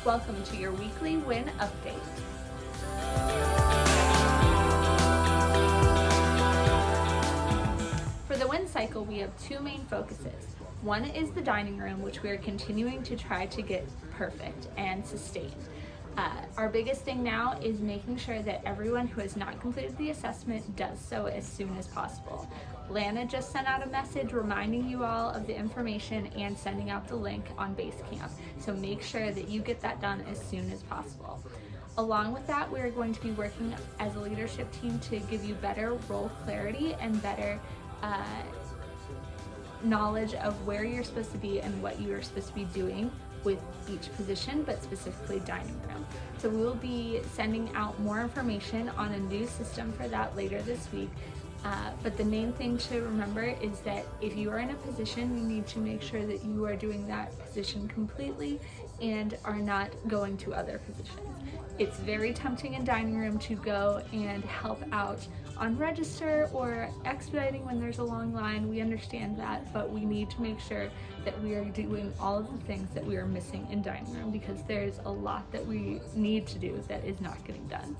Welcome to your weekly win update. For the win cycle, we have two main focuses. One is the dining room, which we are continuing to try to get perfect and sustained. Our biggest thing now is making sure that everyone who has not completed the assessment does so as soon as possible. Lana just sent out a message reminding you all of the information and sending out the link on Basecamp. So make sure that you get that done as soon as possible. Along with that, we're going to be working as a leadership team to give you better role clarity and better knowledge of where you're supposed to be and what you are supposed to be doing with each position, but specifically dining room. So we will be sending out more information on a new system for that later this week. But the main thing to remember is that if you are in a position, you need to make sure that you are doing that position completely and are not going to other positions. It's very tempting in dining room to go and help out on register or expediting when there's a long line. We understand that, but we need to make sure that we are doing all of the things that we are missing in dining room, because there's a lot that we need to do that is not getting done.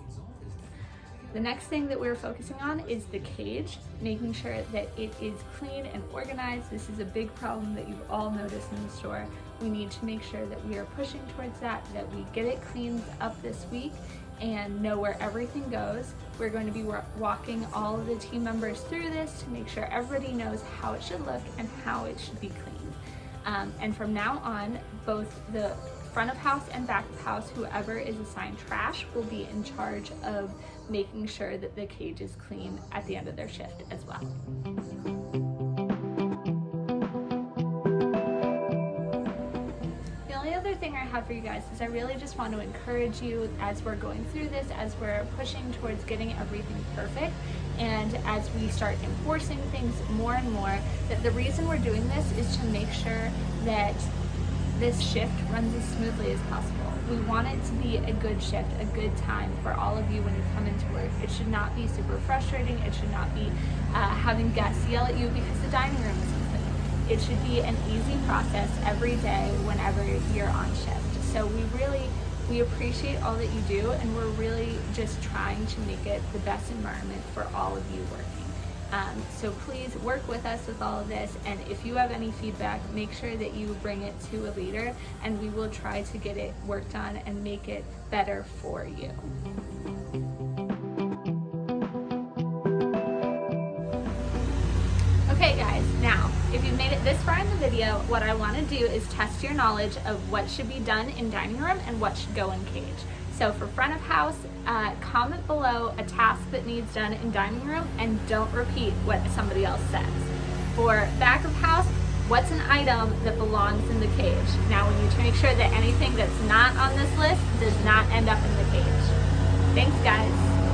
The next thing that we're focusing on is the cage, making sure that it is clean and organized. This is a big problem that you've all noticed in the store. We need to make sure that we are pushing towards that we get it cleaned up this week and know where everything goes. We're going to be walking all of the team members through this to make sure everybody knows how it should look and how it should be cleaned. And from now on, both the front of house and back of house, whoever is assigned trash will be in charge of making sure that the cage is clean at the end of their shift as well. The only other thing I have for you guys is I really just want to encourage you as we're going through this, as we're pushing towards getting everything perfect, and as we start enforcing things more and more, that the reason we're doing this is to make sure that this shift runs as smoothly as possible. We want it to be a good shift, a good time for all of you when you come into work. It should not be super frustrating. It should not be having guests yell at you because the dining room isn't clean. It should be an easy process every day whenever you're on shift. So we appreciate all that you do, and we're really just trying to make it the best environment for all of you working. So please work with us with all of this, and if you have any feedback, make sure that you bring it to a leader, and we will try to get it worked on and make it better for you. Okay guys, now if you've made it this far in the video, what I want to do is test your knowledge of what should be done in dining room and what should go in cage. So for front of house, comment below a task that needs done in dining room and don't repeat what somebody else says. For back of house, what's an item that belongs in the cage? Now we need to make sure that anything that's not on this list does not end up in the cage. Thanks guys.